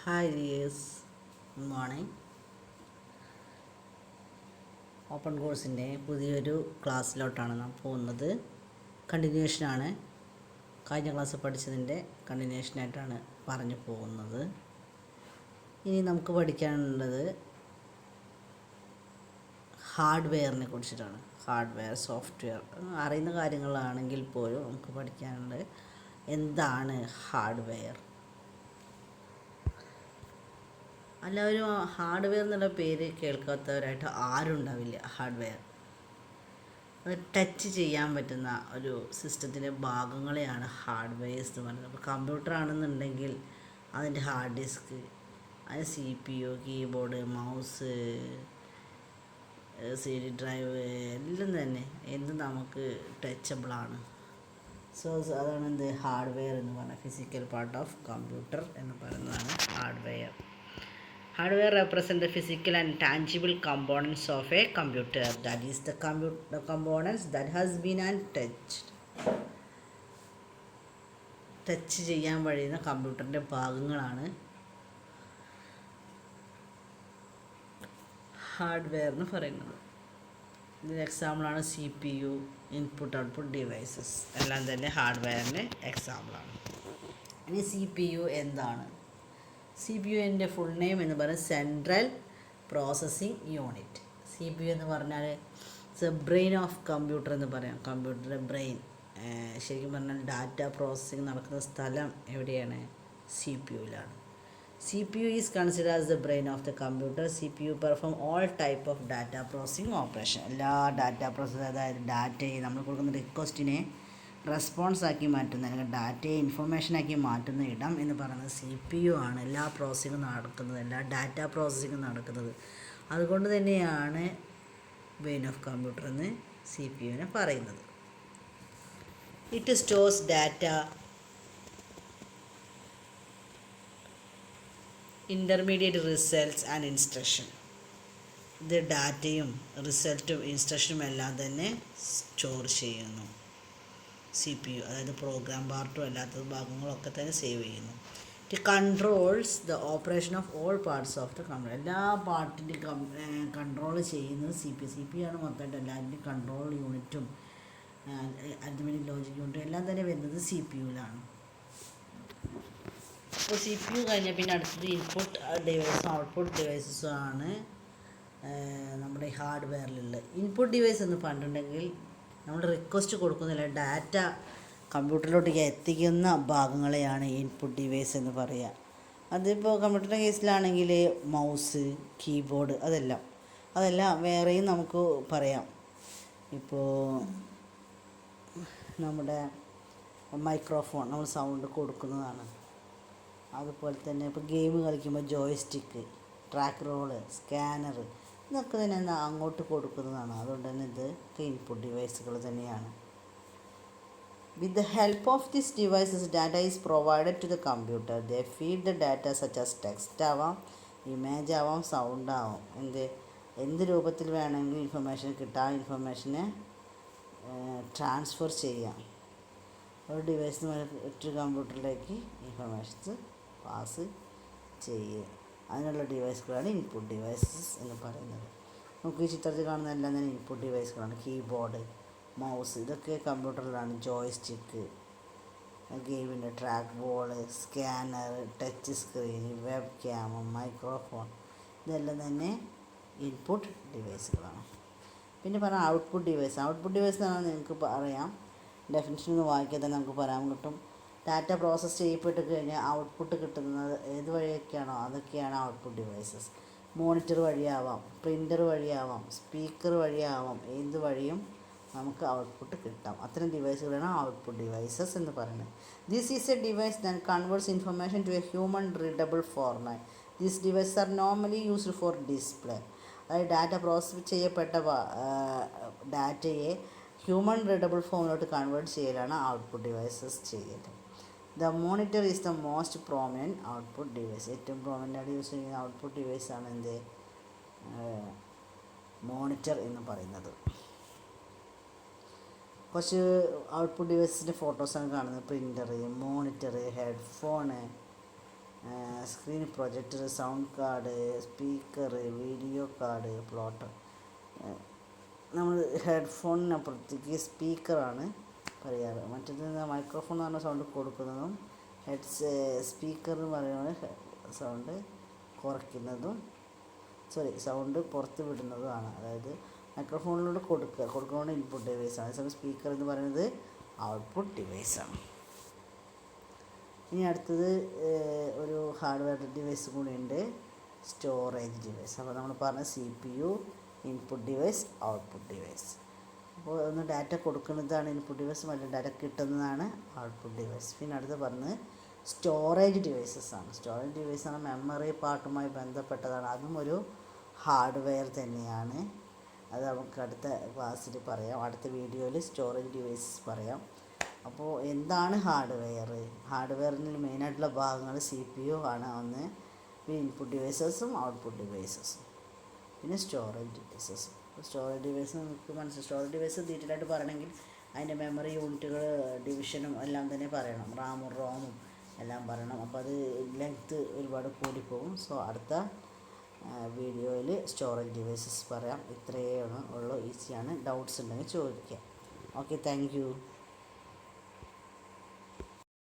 Hi dears, good morning. Open കോഴ്സിൻ്റെ പുതിയൊരു ക്ലാസ്സിലോട്ടാണ് നാം പോകുന്നത്. കണ്ടിന്യൂഷനാണ്. കഴിഞ്ഞ ക്ലാസ് പഠിച്ചതിൻ്റെ കണ്ടിന്യൂഷനായിട്ടാണ് പറഞ്ഞു പോകുന്നത്. ഇനി നമുക്ക് പഠിക്കാനുള്ളത് ഹാർഡ്വെയറിനെ കുറിച്ചിട്ടാണ്. ഹാർഡ്വെയർ, സോഫ്റ്റ്വെയർ അറിയുന്ന കാര്യങ്ങളാണെങ്കിൽ പോലും നമുക്ക് പഠിക്കാനുള്ളത് എന്താണ് ഹാർഡ്വെയർ. എല്ലാവരും ഹാർഡ്വെയർ എന്നുള്ള പേര് കേൾക്കാത്തവരായിട്ട് ആരും ഉണ്ടാവില്ല. ഹാർഡ്വെയർ അത് ടച്ച് ചെയ്യാൻ പറ്റുന്ന ഒരു സിസ്റ്റത്തിൻ്റെ ഭാഗങ്ങളെയാണ് ഹാർഡ്വെയർസ് എന്ന് പറയുന്നത്. അപ്പോൾ കമ്പ്യൂട്ടർ ആണെന്നുണ്ടെങ്കിൽ അതിൻ്റെ ഹാർഡ് ഡിസ്ക്, അതിന് CPU, keyboard, mouse, CD drive എല്ലാം തന്നെ നമുക്ക് ടച്ചബിളാണ്. സോ അതാണ് ഹാർഡ്വെയർ എന്ന് പറഞ്ഞാൽ ഫിസിക്കൽ പാർട്ട് ഓഫ് കമ്പ്യൂട്ടർ എന്ന് പറയുന്നതാണ് hardware. Hardware represents the physical and tangible components of a computer. That is the components that has been touched. Touch ചെയ്യാൻ കഴിയുന്ന കമ്പ്യൂട്ടറിൻ്റെ ഭാഗങ്ങളാണ് ഹാർഡ്വെയർ എന്ന് പറയുന്നത്. ഇതിന് എക്സാമ്പിളാണ് CPU, ഇൻപുട്ട് ഔട്ട്പുട്ട് ഡിവൈസസ് എല്ലാം തന്നെ ഹാർഡ്വെയറിൻ്റെ എക്സാമ്പിളാണ്. ഇനി CPU എന്താണ്? CPU ഫുൾ നെയിം എന്ന് പറയുന്നത് സെൻട്രൽ പ്രോസസ്സിംഗ് യൂണിറ്റ്. CPU എന്ന് പറഞ്ഞാൽ it's A brain of computer എന്ന് പറയാം. കമ്പ്യൂട്ടറിൻ്റെ ബ്രെയിൻ ശരിക്കും പറഞ്ഞാൽ ഡാറ്റ പ്രോസസ്സിംഗ് നടക്കുന്ന സ്ഥലം എവിടെയാണ്? CPUയിലാണ്. CPU is consider as the brain of the computer. CPU perform all type of data processing operation. എല്ലാ ഡാറ്റ പ്രോസസ്, അതായത് ഡാറ്റയെ നമ്മൾ കൊടുക്കുന്ന റിക്വസ്റ്റിനെ റെസ്പോൺസാക്കി മാറ്റുന്ന അല്ലെങ്കിൽ ഡാറ്റയെ ഇൻഫർമേഷനാക്കി മാറ്റുന്ന ഇടം എന്ന് പറയുന്നത് CPU ആണ്. എല്ലാ പ്രോസസ്സിങ്ങും നടക്കുന്നത്, എല്ലാ ഡാറ്റ പ്രോസസ്സിങ്ങും നടക്കുന്നത്. അതുകൊണ്ട് തന്നെയാണ് ബ്രെയിൻ ഓഫ് കമ്പ്യൂട്ടർ എന്ന് CPUവിനെ പറയുന്നത്. It stores data, intermediate results and instruction. ഇത് ഡാറ്റയും റിസൾട്ടും ഇൻസ്ട്രക്ഷനും എല്ലാം തന്നെ സ്റ്റോർ ചെയ്യുന്നു CPU. അതായത് പ്രോഗ്രാം പാർട്ടും അല്ലാത്ത ഭാഗങ്ങളൊക്കെ തന്നെ സേവ് ചെയ്യുന്നു. It controls the operation of all parts of the computer. എല്ലാ പാർട്ടിൻ്റെയും കൺട്രോൾ ചെയ്യുന്നത് CPU ആണ്. മൊത്തമായിട്ട് എല്ലാവരുടെയും കൺട്രോൾ യൂണിറ്റും അരിത്മെറ്റിക് ലോജിക് യൂണിറ്റും എല്ലാം തന്നെ വരുന്നത് CPUയിലാണ്. അപ്പോൾ CPU കഴിഞ്ഞാൽ പിന്നെ അടുത്തത് ഇൻപുട്ട് ഡിവൈസും ഔട്ട്പുട്ട് ഡിവൈസസും ആണ് നമ്മുടെ ഹാർഡ്വെയറിലുള്ളത്. ഇൻപുട്ട് ഡിവൈസ് എന്ന് പറഞ്ഞിട്ടുണ്ടെങ്കിൽ നമ്മൾ റിക്വസ്റ്റ് കൊടുക്കുന്നില്ല, ഡാറ്റ കമ്പ്യൂട്ടറിലോട്ടേക്ക് എത്തിക്കുന്ന ഭാഗങ്ങളെയാണ് ഇൻപുട്ട് ഡിവൈസ് എന്ന് പറയുക. അതിപ്പോൾ കമ്പ്യൂട്ടറിൻ്റെ കേസിലാണെങ്കിൽ മൗസ്, കീബോർഡ് അതെല്ലാം വേറെയും നമുക്ക് പറയാം. ഇപ്പോൾ നമ്മുടെ മൈക്രോഫോൺ നമ്മൾ സൗണ്ട് കൊടുക്കുന്നതാണ്. അതുപോലെ തന്നെ ഇപ്പോൾ ഗെയിം കളിക്കുമ്പോൾ ജോയ്സ്റ്റിക്ക്, ട്രാക്ക് റോള്, സ്കാനർ ഇതൊക്കെ തന്നെ അങ്ങോട്ട് കൊടുക്കുന്നതാണ്. അതുകൊണ്ട് തന്നെ ഇതൊക്കെ ഇൻപുട്ട് ഡിവൈസുകൾ തന്നെയാണ്. With the help of this devices data is provided to the computer. They feed the data such as text ആവാം, ഇമേജ് ആവാം, സൗണ്ട് ആവാം. എന്ത് രൂപത്തിൽ വേണമെങ്കിലും ഇൻഫർമേഷൻ കിട്ടാൻ ഇൻഫർമേഷനെ ട്രാൻസ്ഫർ ചെയ്യാം. ഒരു ഡിവൈസിൽ നിന്ന് മറ്റൊരു കമ്പ്യൂട്ടറിലേക്ക് ഇൻഫർമേഷൻസ് പാസ് ചെയ്യുക. അതിനുള്ള ഡിവൈസുകളാണ് ഇൻപുട്ട് ഡിവൈസസ് എന്ന് പറയുന്നത്. നമുക്ക് ഈ ചിത്രത്തിൽ കാണുന്ന എല്ലാം തന്നെ ഇൻപുട്ട് ഡിവൈസുകളാണ്. കീബോർഡ്, മൗസ് ഇതൊക്കെ കമ്പ്യൂട്ടറിലാണ്. ജോയ്സ്റ്റിക്ക്, ഗെയിമിൻ്റെ track ball, scanner, touch screen, web cam, microphone ഇതെല്ലാം തന്നെ ഇൻപുട്ട് ഡിവൈസുകളാണ്. പിന്നെ പറഞ്ഞാൽ ഔട്ട്പുട്ട് ഡിവൈസ്. ഔട്ട്പുട്ട് ഡിവൈസ് എന്നാണ് നിങ്ങൾക്ക് പറയാം. ഡെഫിനിഷൻ ഒന്ന് വായിക്കാൻ തന്നെ നമുക്ക് പറയാൻ കിട്ടും. ഡാറ്റ പ്രോസസ്സ് ചെയ്യപ്പെട്ട് കഴിഞ്ഞാൽ ഔട്ട്പുട്ട് കിട്ടുന്നത് ഏത് വഴിയൊക്കെയാണോ അതൊക്കെയാണ് ഔട്ട്പുട്ട് ഡിവൈസസ്. മോണിറ്റർ വഴിയാവാം, പ്രിൻ്റർ വഴിയാവാം, സ്പീക്കർ വഴിയാവാം, ഏത് വഴിയും നമുക്ക് ഔട്ട്പുട്ട് കിട്ടാം. അത്തരം ഡിവൈസുകളാണ് ഔട്ട്പുട്ട് ഡിവൈസസ് എന്ന് പറയുന്നത്. This is a device that converts information to a human readable format. These devices are normally used for display. അതായത് ഡാറ്റ പ്രോസസ്സ് ചെയ്യപ്പെട്ട ഡാറ്റയെ ഹ്യൂമൻ റീഡബിൾ ഫോമിലോട്ട് കൺവേർട്ട് ചെയ്യലാണ് ഔട്ട്പുട്ട് ഡിവൈസസ് ചെയ്യൽ. The monitor is the most prominent output device. ഏറ്റവും പ്രോമിനൻ്റായിട്ട് use ചെയ്യുന്ന output ഡിവൈസാണ് മോണിറ്റർ എന്ന് പറയുന്നത്. കുറച്ച് ഔട്ട്പുട്ട് ഡിവൈസിൻ്റെ ഫോട്ടോസാണ് കാണുന്നത്. Printer, monitor, headphone, screen projector, sound card, speaker, video card, plotter. നമ്മൾ ഹെഡ്ഫോണിനപ്പുറത്തേക്ക് സ്പീക്കറാണ് പറയാറ്. മറ്റേത് മൈക്രോഫോൺ എന്ന് പറഞ്ഞ സൗണ്ട് കൊടുക്കുന്നതും സ്പീക്കർ എന്ന് പറയുന്നത് സൗണ്ട് കുറയ്ക്കുന്നതും സൗണ്ട് പുറത്ത് വിടുന്നതുമാണ്. അതായത് മൈക്രോഫോണിലൂടെ കൊടുക്കുന്നതുകൊണ്ട് ഇൻപുട്ട് ഡിവൈസാണ്. അതേസമയം സ്പീക്കർ എന്ന് പറയുന്നത് ഔട്ട്പുട്ട് ഡിവൈസാണ്. ഇനി അടുത്തത് ഒരു ഹാർഡ്വെയർ ഡിവൈസ് കൂടിയുണ്ട്, സ്റ്റോറേജ് ഡിവൈസ്. അപ്പോൾ നമ്മൾ പറഞ്ഞ CPU, input device, output device. അപ്പോൾ ഒന്ന് ഡാറ്റ കൊടുക്കുന്നതാണ് ഇൻപുട്ട് ഡിവൈസ്, മറ്റേ ഡാറ്റ കിട്ടുന്നതാണ് ഔട്ട്പുട്ട് ഡിവൈസ്. പിന്നെ അടുത്ത് പറഞ്ഞത് സ്റ്റോറേജ് ഡിവൈസസ് ആണ്. സ്റ്റോറേജ് ഡിവൈസ് ആണ് മെമ്മറി പാർട്ടുമായി ബന്ധപ്പെട്ടതാണ്. അതും ഒരു ഹാർഡ്വെയർ തന്നെയാണ്. അത് നമുക്ക് അടുത്ത ക്ലാസ്സിൽ പറയാം, അടുത്ത വീഡിയോയിൽ സ്റ്റോറേജ് ഡിവൈസസ് പറയാം. അപ്പോൾ എന്താണ് ഹാർഡ്വെയറിൽ മെയിനായിട്ടുള്ള ഭാഗങ്ങൾ CPU ആണ് ഒന്ന്, പിന്നെ ഇൻപുട്ട് ഡിവൈസസും ഔട്ട്പുട്ട് ഡിവൈസസും, പിന്നെ സ്റ്റോറേജ് ഡിവൈസസും. സ്റ്റോറേജ് ഡിവൈസ് നമുക്ക് മനസ്സിലായി. സ്റ്റോറേജ് ഡിവൈസ് ഡീറ്റെയിൽ ആയിട്ട് പറയണമെങ്കിൽ അതിൻ്റെ മെമ്മറി യൂണിറ്റുകൾ, ഡിവിഷനും എല്ലാം തന്നെ പറയണം, റാമും റോമും എല്ലാം പറയണം. അപ്പോൾ അത് ലെങ്ത്ത് ഒരുപാട് കൂടിപ്പോകും. സോ അടുത്ത വീഡിയോയിൽ സ്റ്റോറേജ് ഡിവൈസസ് പറയാം. ഇത്രയേ ഉള്ളൂ, ഈസിയാണ്. ഡൗട്ട്സ് ഉണ്ടെങ്കിൽ ചോദിക്കാം. Okay, thank you.